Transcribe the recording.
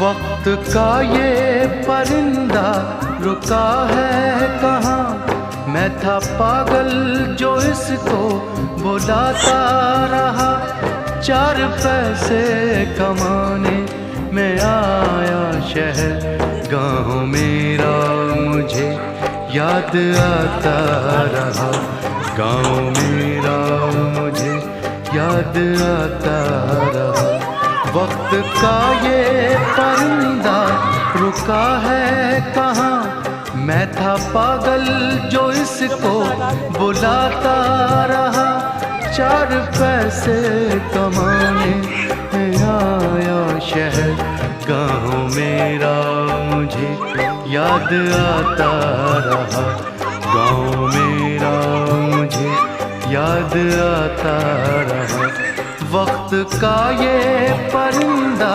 वक्त का ये परिंदा रुका है कहाँ। मैं था पागल जो इसको बुलाता रहा। 4 पैसे कमाने में आया शहर, गाँव मेरा मुझे याद आता रहा। गाँव मेरा मुझे याद आता रहा। वक्त का ये परिंदा रुका है कहाँ। मैं था पागल जो इसको बुलाता रहा। 4 पैसे कमाने में आया शहर, गाँव मेरा मुझे याद आता रहा। गाँव मेरा मुझे याद आता रहा। वक्त का ये परिंदा